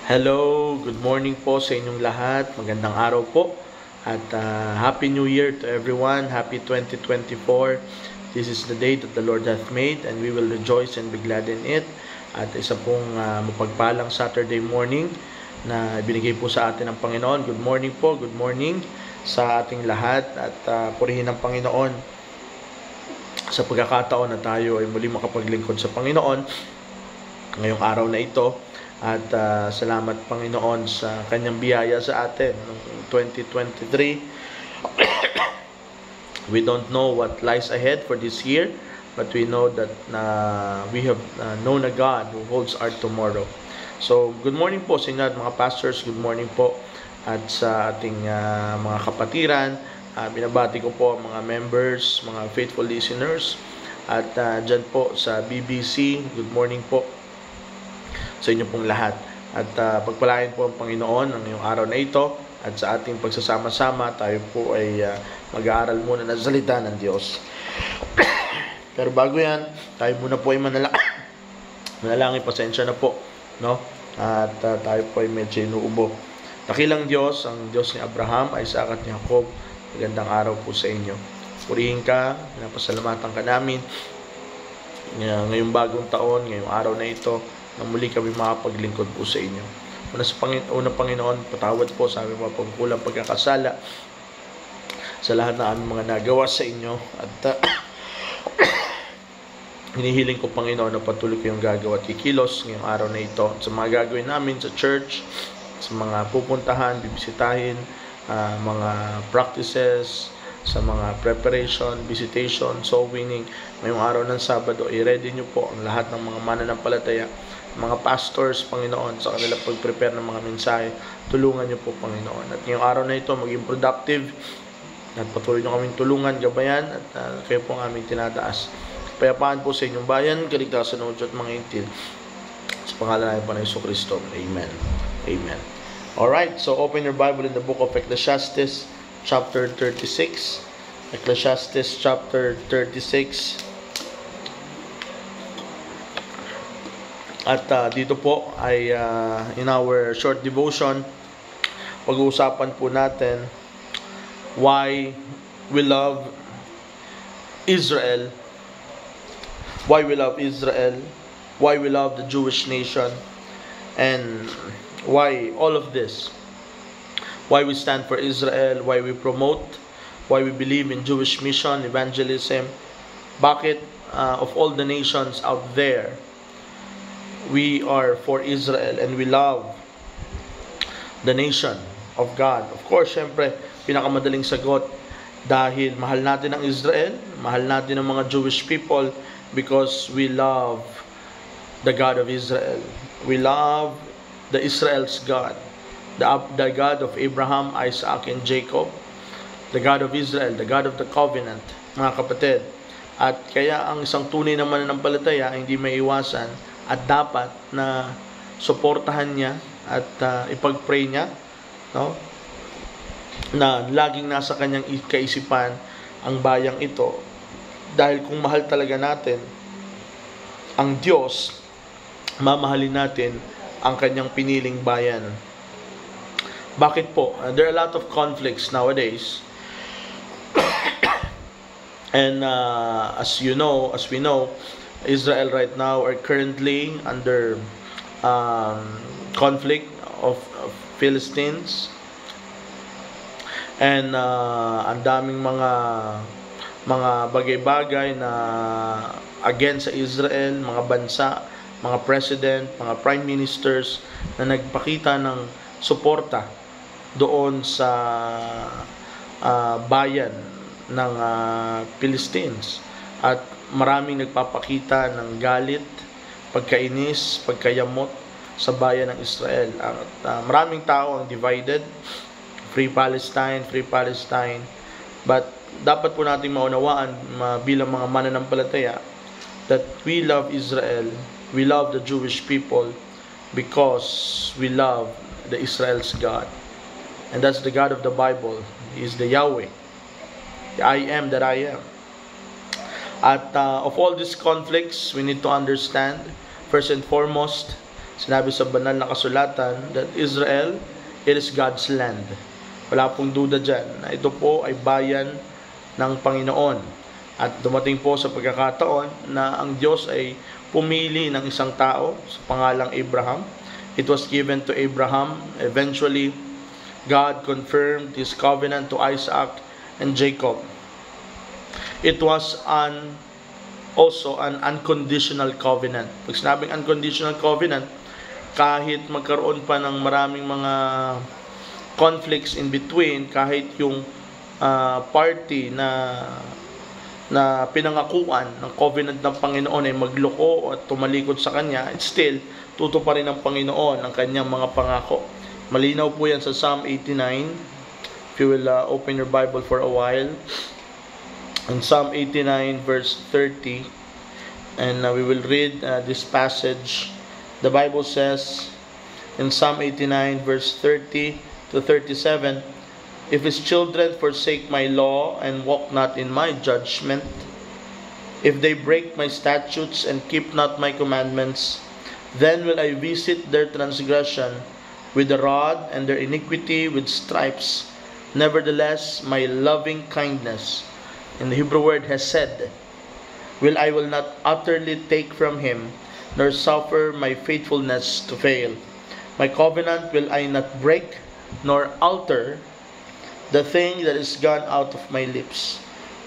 Hello, good morning po sa inyong lahat. Magandang araw po. At Happy New Year to everyone. Happy 2024. This is the day that the Lord hath made and we will rejoice and be glad in it. At isa pong mapagpalang Saturday morning na binigay po sa atin ng Panginoon. Good morning po, good morning sa ating lahat. At purihin ng Panginoon sa pagkakataon na tayo ay muli makapaglingkod sa Panginoon ngayong araw na ito. At salamat Panginoon sa kanyang biyaya sa atin noong 2023. We don't know what lies ahead for this year, but we know that we have known a God who holds our tomorrow. So, good morning po sa inyo mga pastors, good morning po at sa ating mga kapatiran. Binabati ko po mga members, mga faithful listeners at dyan po sa BBC, good morning po sa inyo pong lahat. At pagpalain po ang Panginoon ng ngayong araw na ito at sa ating pagsasama-sama, tayo po ay mag-aaral muna ng salita ng Diyos. Pero bago yan, tayo muna po ay manalangin, pasensya na po, no? At tayo po ay medyo inuubo. Dakilang Diyos, ang Diyos ni Abraham, Isaac at Jacob, magandang araw po sa inyo. Purihin ka, pinapasalamatan ka namin ngayong bagong taon, ngayong araw na ito, na muli kami makapaglingkod po sa inyo. Una Panginoon, patawad po sa aming mga pagkulang pagkakasala sa lahat na aming mga nagawa sa inyo. At hinihiling ko Panginoon na patuloy kayong gagawa at kikilos ngayong araw na ito. Sa mga gagawin namin sa church, sa mga pupuntahan, bibisitahin, mga practices, sa mga preparation, visitation, soul winning, ngayong araw ng Sabado, i-ready nyo po ang lahat ng mga mananampalataya, mga pastors, Panginoon, sa kanilang pag-prepare ng mga mensahe. Tulungan nyo po, Panginoon. At ngayong araw na ito, maging productive at patuloy nyo kaming tulungan, gabayan at kayo po ang aming tinataas. Payapaan po sa inyong bayan, kaligtasan ng at mga intil. Sa pangalan ng Panginoon Jesucristo. Amen. Amen. Alright, so open your Bible in the book of Ecclesiastes, chapter 36. Ecclesiastes chapter 36. At dito po ay in our short devotion, pag-uusapan po natin why we love Israel, why we love Israel, why we love the Jewish nation, and why all of this, why we stand for Israel, why we promote, why we believe in Jewish mission, evangelism, bakit of all the nations out there, we are for Israel and we love the nation of God. Of course, syempre, pinakamadaling sagot dahil mahal natin ang Israel, mahal natin ang mga Jewish people because we love the God of Israel. We love the Israel's God, the God of Abraham, Isaac, and Jacob, the God of Israel, the God of the covenant, mga kapatid. At kaya ang isang tunay na mananampalataya hindi may iwasan at dapat na suportahan niya at ipag-pray niya, no? Na laging nasa kanyang kaisipan ang bayang ito. Dahil kung mahal talaga natin ang Diyos, mamahalin natin ang kanyang piniling bayan. Bakit po? There are a lot of conflicts nowadays. And as we know, Israel right now are currently under conflict of Philistines, and ang daming mga bagay-bagay na against sa Israel, mga bansa, mga president, mga prime ministers na nagpakita ng suporta doon sa bayan ng Philistines. At maraming nagpapakita ng galit, pagkainis, pagkayamot sa bayan ng Israel. At maraming tao ang divided, Free Palestine. But dapat po nating maunawaan bilang mga mananampalataya that we love Israel, we love the Jewish people because we love the Israel's God. And that's the God of the Bible. He is the Yahweh, the I am that I am. At of all these conflicts, we need to understand, first and foremost, Sinabi sa banal na kasulatan that Israel, it is God's land. Wala pong duda dyan na ito po ay bayan ng Panginoon. At dumating po sa pagkakataon na ang Diyos ay pumili ng isang tao sa pangalang Abraham. It was given to Abraham. Eventually, God confirmed His covenant to Isaac and Jacob. It was also an unconditional covenant. Pag sinabing unconditional covenant, kahit magkaroon pa ng maraming mga conflicts in between, kahit yung party na pinangakuan ng covenant ng Panginoon ay magloko at tumalikod sa Kanya, it's still tutuparin ng Panginoon ang Kanyang mga pangako. Malinaw po yan sa Psalm 89. If you will open your Bible for a while. In Psalm 89 verse 30, and we will read this passage. The Bible says in Psalm 89 verse 30 to 37, if his children forsake my law and walk not in my judgment, if they break my statutes and keep not my commandments, then will I visit their transgression with the rod and their iniquity with stripes. Nevertheless, my loving kindness, in the Hebrew word hesed, I will not utterly take from him, nor suffer my faithfulness to fail. My covenant will I not break, nor alter the thing that is gone out of my lips.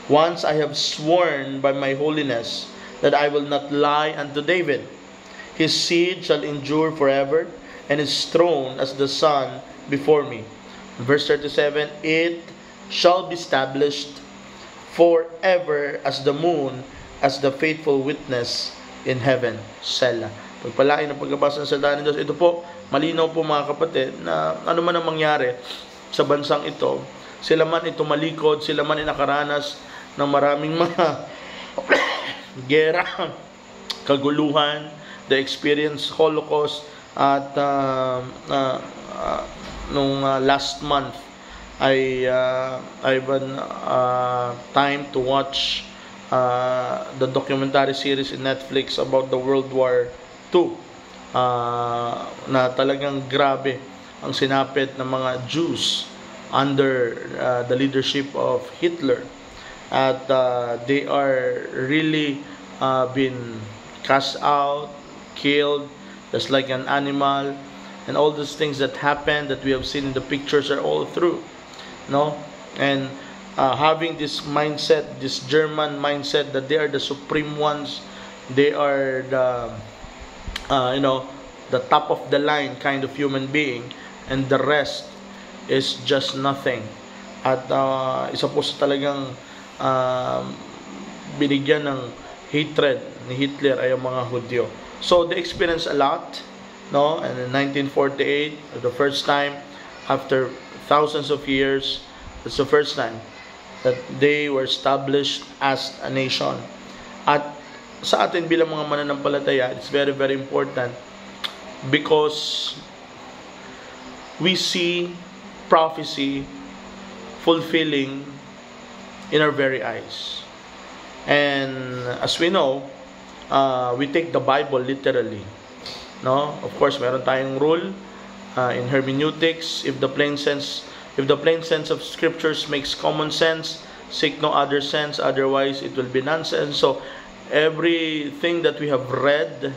Once I have sworn by my holiness that I will not lie unto David. His seed shall endure forever, and his throne as the sun before me. Verse 37, it shall be established forever as the moon, as the faithful witness in heaven. Selah. Pagpalain ng pagbabasa ng salita ng Diyos. Ito po, malinaw po mga kapatid, na ano man ang mangyari sa bansang ito, sila man ito malikod, sila man ay nakaranas ng maraming mga gera, kaguluhan, the experience Holocaust, at nung last month I have time to watch the documentary series in Netflix about the World War II, na talagang grabe ang sinapit ng mga Jews under the leadership of Hitler, at they are really been cast out, killed just like an animal, and all these things that happened that we have seen in the pictures are all true, no? And having this mindset, this German mindset, that they are the supreme ones, they are the the top of the line kind of human being, and the rest is just nothing. At isa po sa talagang binigyan ng hatred ni Hitler ay ang mga Hudyo. So they experienced a lot, no? And in 1948, the first time after thousands of years, it's the first time that they were established as a nation. At sa atin bilang mga mananampalataya, it's very, very important because we see prophecy fulfilling in our very eyes. And as we know, we take the Bible literally, no? Of course, meron tayong rule in hermeneutics. If the plain sense of scriptures makes common sense, seek no other sense, otherwise it will be nonsense. So everything that we have read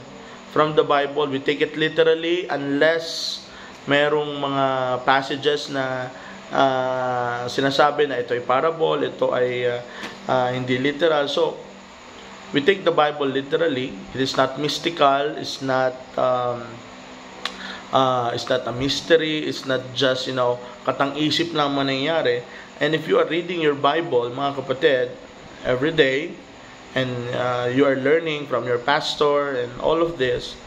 from the Bible, we take it literally, unless merong mga passages na sinasabi na ito ay parable, ito ay hindi literal. So we take the Bible literally. It is not mystical, it's not a mystery, it's not just, katang-isip lang mangyayari. And if you are reading your Bible, mga kapatid, every day, and you are learning from your pastor and all of this,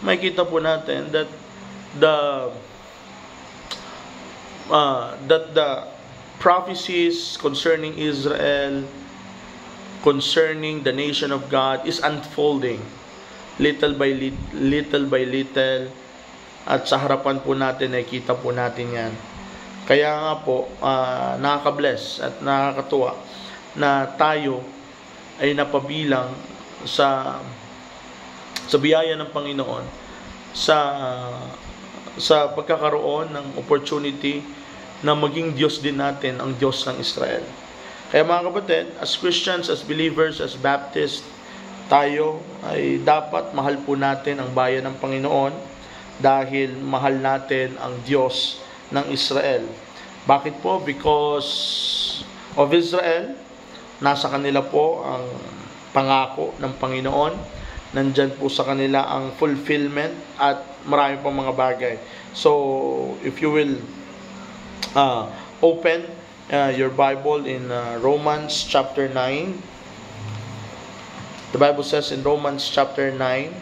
makikita po natin that the prophecies concerning Israel, concerning the nation of God, is unfolding little by little, at sa harapan po natin, nakikita po natin yan. Kaya nga po, nakaka-bless at nakakatuwa na tayo ay napabilang sa biyaya ng Panginoon sa sa pagkakaroon ng opportunity na maging Diyos din natin ang Diyos ng Israel. Kaya mga kapatid, as Christians, as believers, as Baptists, tayo ay dapat mahal po natin ang bayan ng Panginoon dahil mahal natin ang Diyos ng Israel. Bakit po? Because of Israel, nasa kanila po ang pangako ng Panginoon. Nandyan po sa kanila ang fulfillment at marami pang mga bagay. So, if you will open your Bible in Romans chapter 9. The Bible says in Romans chapter 9,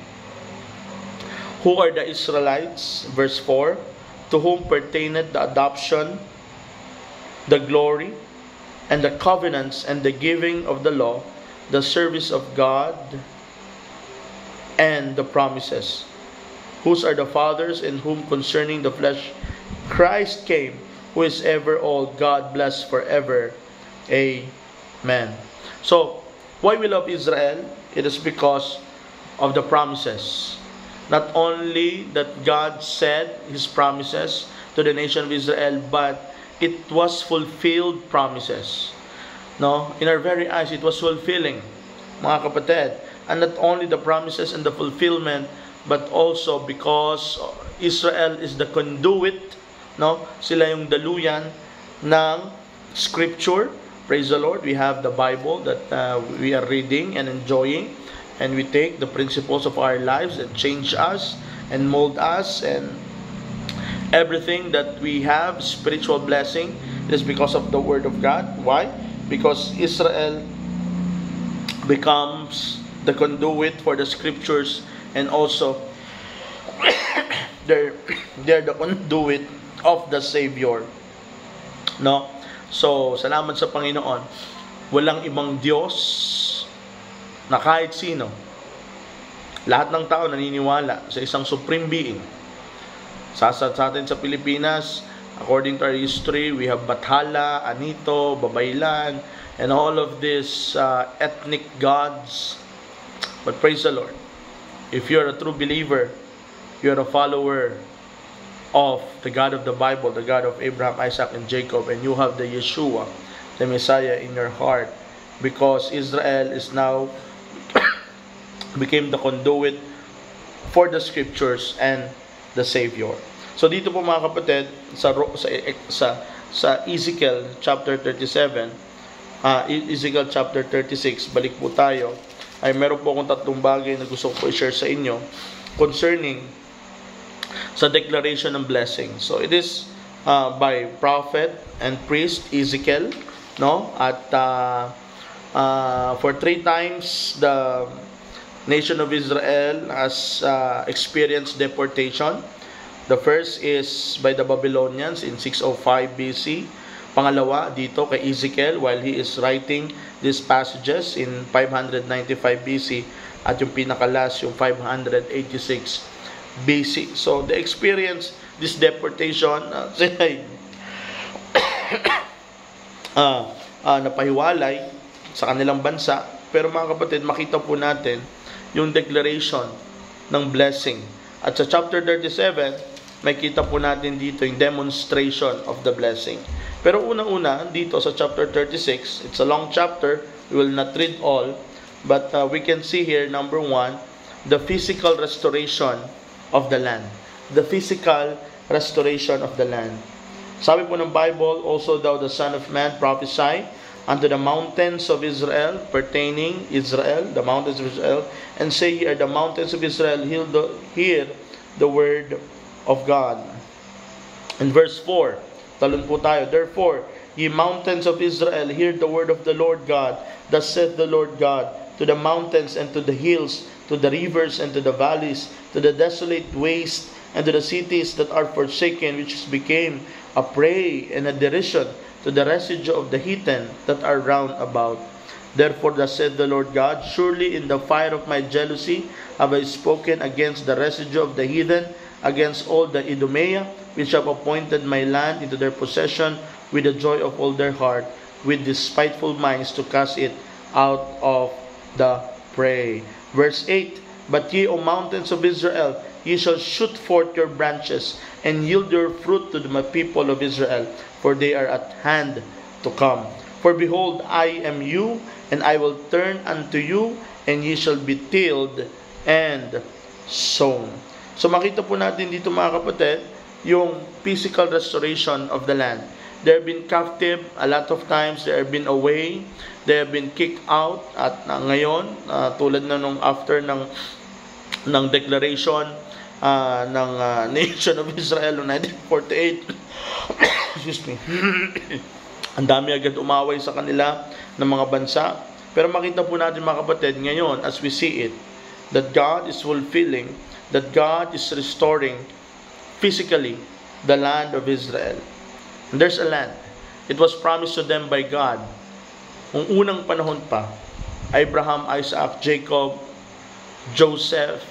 who are the Israelites? Verse 4, to whom pertaineth the adoption, the glory, and the covenants, and the giving of the law, the service of God, and the promises, whose are the fathers, in whom concerning the flesh Christ came, who is ever all, God bless forever. Amen. So, why we love Israel? It is because of the promises. Not only that God said His promises to the nation of Israel, but it was fulfilled promises. No? In our very eyes, it was fulfilling, mga kapatid. And not only the promises and the fulfillment, but also because Israel is the conduit, no? Sila yung daluyan ng Scripture. Praise the Lord. We have the Bible that we are reading and enjoying, and we take the principles of our lives and change us and mold us, and everything that we have, spiritual blessing, is because of the Word of God. Why? Because Israel becomes the conduit for the Scriptures, and also they're the conduit of the Savior. No? So, salamat sa Panginoon. Walang ibang Diyos na kahit sino. Lahat ng tao naniniwala sa isang supreme being. Sa atin sa Pilipinas, according to our history, we have Bathala, Anito, Babaylan, and all of these ethnic gods. But praise the Lord. If you're a true believer, you're a follower of the God of the Bible, the God of Abraham, Isaac, and Jacob, and you have the Yeshua, the Messiah, in your heart, because Israel is now became the conduit for the Scriptures and the Savior. So dito po mga kapatid, sa Ezekiel chapter 37, Ezekiel chapter 36, balik po tayo, ay meron po akong tatlong bagay na gusto ko i-share sa inyo concerning sa declaration ng blessing. So it is by prophet and priest Ezekiel, no? At for 3 times the nation of Israel has experienced deportation. The first is by the Babylonians in 605 BC. Pangalawa, dito kay Ezekiel while he is writing these passages in 595 BC. At yung pinakalas, yung 586 BC. So, they experience this deportation. Napahiwalay sa kanilang bansa. Pero mga kapatid, makita po natin yung declaration ng blessing. At sa chapter 37, may kita po natin dito yung demonstration of the blessing. Pero unang-una, dito sa chapter 36, it's a long chapter, we will not read all, but we can see here, number 1, the physical restoration of the land. The physical restoration of the land. Sabi po ng Bible, also thou the Son of Man prophesy unto the mountains of Israel, pertaining Israel, the mountains of Israel, and say here, the mountains of Israel, hear the word of God. In verse 4, talon po tayo, therefore, ye mountains of Israel, hear the word of the Lord God. Thus saith the Lord God, to the mountains and to the hills, to the rivers and to the valleys, to the desolate waste, and to the cities that are forsaken, which became a prey and a derision to the residue of the heathen that are round about. Therefore thus said the Lord God, surely in the fire of my jealousy have I spoken against the residue of the heathen, against all the Idumea, which have appointed my land into their possession with the joy of all their heart, with despiteful minds to cast it out of the prey. Verse 8, But ye, O mountains of Israel, ye shall shoot forth your branches, and yield your fruit to my people of Israel, for they are at hand to come. For behold, I am you, and I will turn unto you, and ye shall be tilled and sown. So makita po natin dito mga kapatid, yung physical restoration of the land. They have been captive a lot of times, they have been away, they have been kicked out, at ngayon, tulad na nung after ng declaration ng Nation of Israel noong 1948, excuse me, ang dami agad umaway sa kanila ng mga bansa. Pero makita po natin mga kapatid, ngayon, as we see it, that God is fulfilling, that God is restoring physically the land of Israel. And there's a land. It was promised to them by God. Kung unang panahon pa, Abraham, Isaac, Jacob, Joseph,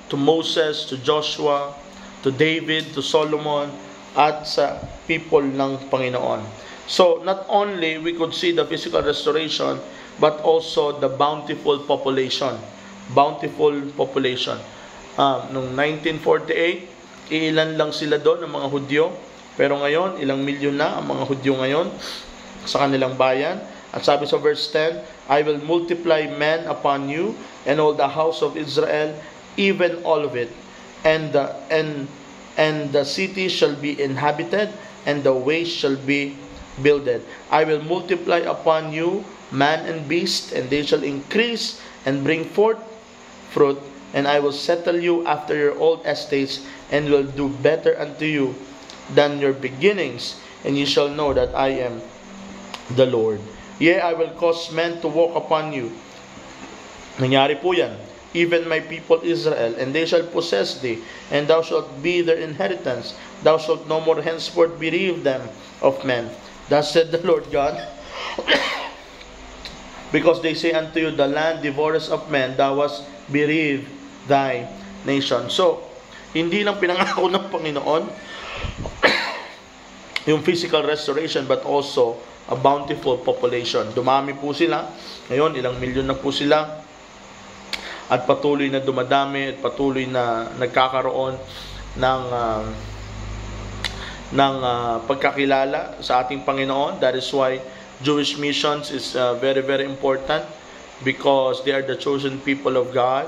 to Moses, to Joshua, to David, to Solomon, at sa people ng Panginoon. So, not only we could see the physical restoration, but also the bountiful population. Bountiful population. Noong 1948, ilan lang sila doon, ang mga Hudyo. Pero ngayon, ilang milyon na ang mga Hudyo ngayon sa kanilang bayan. At sabi sa verse 10, I will multiply men upon you, and all the house of Israel, even all of it. And the city shall be inhabited, and the ways shall be builded. I will multiply upon you man and beast, and they shall increase and bring forth fruit. And I will settle you after your old estates, and will do better unto you than your beginnings, and ye shall know that I am the Lord. Yea, I will cause men to walk upon you. Nangyari po yan. Even my people Israel, and they shall possess thee, and thou shalt be their inheritance. Thou shalt no more henceforth bereave them of men. Thus said the Lord God, because they say unto you, the land devoureth of men, thou hast bereaved thy nation. So, hindi lang pinangako ng Panginoon yung physical restoration, but also a bountiful population. Dumami po sila. Ngayon, ilang milyon na po sila. At patuloy na dumadami, at patuloy na nagkakaroon ng pagkakilala sa ating Panginoon. That is why Jewish missions is very, very important, because they are the chosen people of God,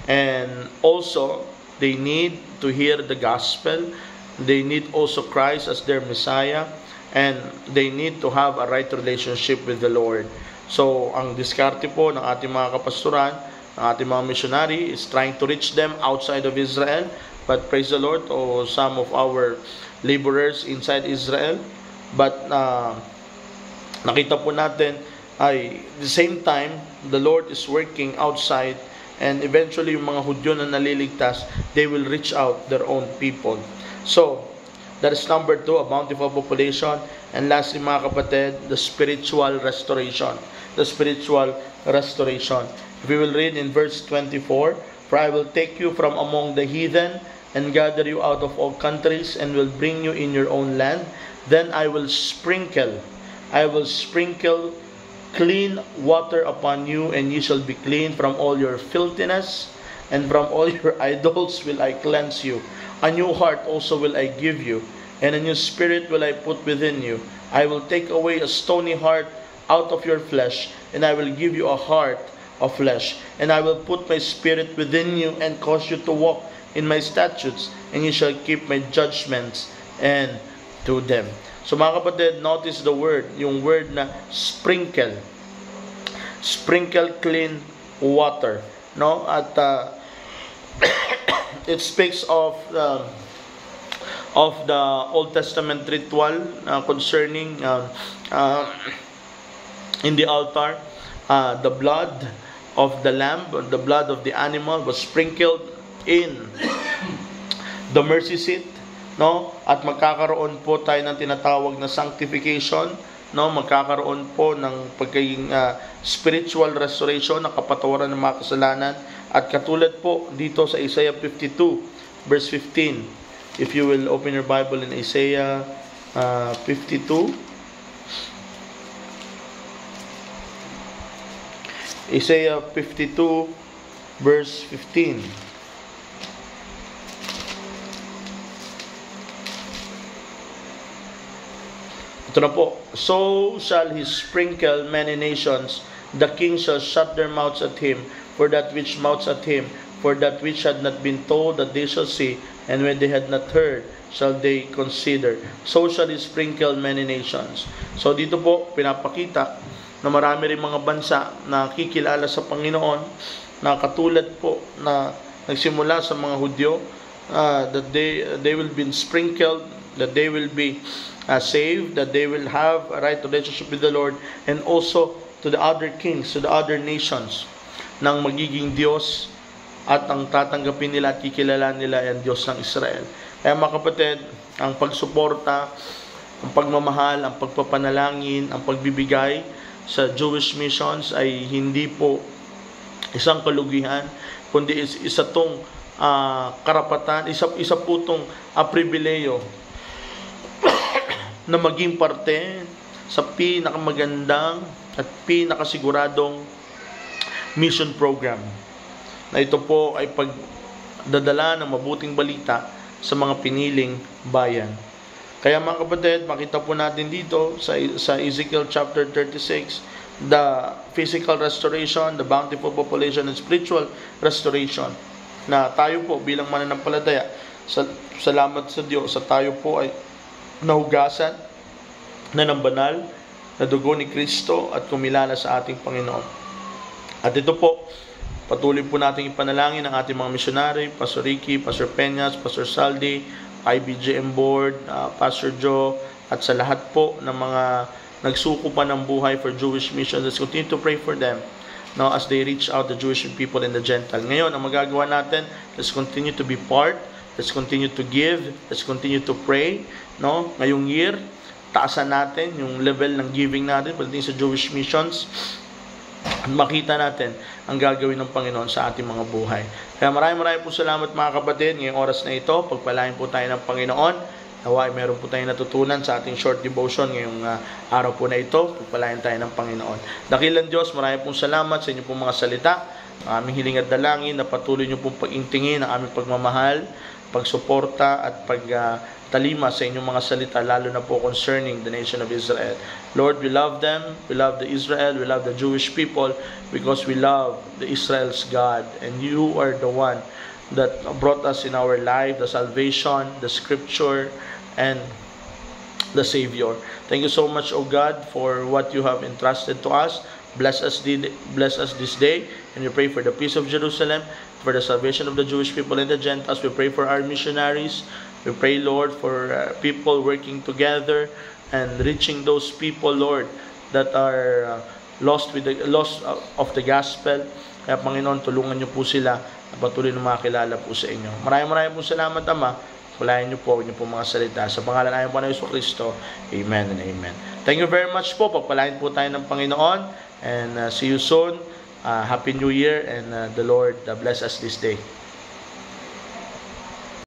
and also they need to hear the gospel. They need also Christ as their Messiah, and they need to have a right relationship with the Lord. So, ang diskarte po ng ating mga kapastoran, ng ating mga missionary, is trying to reach them outside of Israel. But praise the Lord, some of our laborers inside Israel. But nakita po natin ay the same time, the Lord is working outside, and eventually yung mga Hudyo na naliligtas, they will reach out their own people. So, that is number 2, a bountiful population. And lastly mga kapatid, the spiritual restoration. The spiritual restoration. If we will read in verse 24, for I will take you from among the heathen, and gather you out of all countries, and will bring you in your own land. Then I will sprinkle clean water upon you, and ye shall be clean from all your filthiness, and from all your idols will I cleanse you. A new heart also will I give you, and a new spirit will I put within you. I will take away a stony heart out of your flesh, and I will give you a heart of flesh. And I will put my spirit within you, and cause you to walk in my statutes, and you shall keep my judgments and do them. So mga kapatid, notice the word, yung word na sprinkle. Sprinkle clean water, no? At it speaks of the Old Testament ritual concerning in the altar, the blood of the lamb, the blood of the animal was sprinkled in the mercy seat, no? At magkakaroon po tayo ng tinatawag na sanctification, no? Magkakaroon po ng pagiging spiritual restoration, ng kapatawaran ng mga kasalanan. At katulad po dito sa Isaiah 52 verse 15, if you will open your Bible in Isaiah 52, Isaiah 52 verse 15. Ito na po. So shall he sprinkle many nations, the kings shall shut their mouths at him, for that which mouths at him, for that which had not been told that they shall see, and when they had not heard, shall they consider. So shall he sprinkle many nations. So dito po, pinapakita na marami rin mga bansa na kikilala sa Panginoon, na katulad po na nagsimula sa mga Hudyo, that they will be sprinkled, that they will be saved, that they will have a right relationship with the Lord, and also to the other kings, to the other nations, nang magiging Diyos at ang tatanggapin nila at kikilala nila ang Diyos ng Israel. Kaya mga kapatid, ang pagsuporta, ang pagmamahal, ang pagpapanalangin, ang pagbibigay sa Jewish missions ay hindi po isang kalugihan, kundi isa tong karapatan, isa po tong pribileyo na maging parte sa pinakamagandang at pinakasiguradong mission program, na ito po ay pagdadala ng mabuting balita sa mga piniling bayan. Kaya mga kapatid, makita po natin dito sa Ezekiel chapter 36, the physical restoration, the bountiful population, and spiritual restoration, na tayo po bilang mananampalataya, salamat sa Diyos, sa tayo po ay nahugasan na ng banal na dugo ni Kristo at kumilala sa ating Panginoon. At ito po, patuloy po nating ipanalangin ang ating mga missionary, Pastor Ricky, Pastor Peñas, Pastor Saldi, IBJM Board, Pastor Joe, at sa lahat po ng mga nagsuko pa ng buhay for Jewish mission. Let's continue to pray for them now as they reach out the Jewish people and the Gentile. Ngayon, ang magagawa natin, let's continue to be part, let's continue to give, let's continue to pray. No? Ngayong year, taasan natin yung level ng giving natin pagdating sa Jewish missions. Makita natin ang gagawin ng Panginoon sa ating mga buhay. Kaya maraming po salamat mga kapatid. Ngayong oras na ito, pagpalain po tayo ng Panginoon. Nawa, meron po tayong natutunan sa ating short devotion ngayong araw po na ito. Pagpalain tayo ng Panginoon. Dakilang Diyos, maraming pong salamat sa inyong pong mga salita. Ang aming hiling at dalangin na patuloy niyo pong pag-intingin ang aming pagmamahal, pagsuporta at pagtalima sa inyong mga salita, lalo na po concerning the nation of Israel. Lord, we love them, we love the Israel, we love the Jewish people because we love the Israel's God, and you are the one that brought us in our life, the salvation, the scripture, and the Savior. Thank you so much, O God, for what you have entrusted to us. Bless us this day, and we pray for the peace of Jerusalem, for the salvation of the Jewish people and the Gentiles. We pray for our missionaries. We pray, Lord, for people working together and reaching those people, Lord, that are lost of the gospel. Kaya Panginoon, tulungan niyo po sila na patuloy na makilala po sa inyo. Maraming po salamat, Ama. Pulayan niyo po mga salita. Sa pangalan ng Panginoon Hesus Kristo, Amen and Amen. Thank you very much po. Pagpalain po tayo ng Panginoon. And see you soon. Happy New Year, and the Lord bless us this day.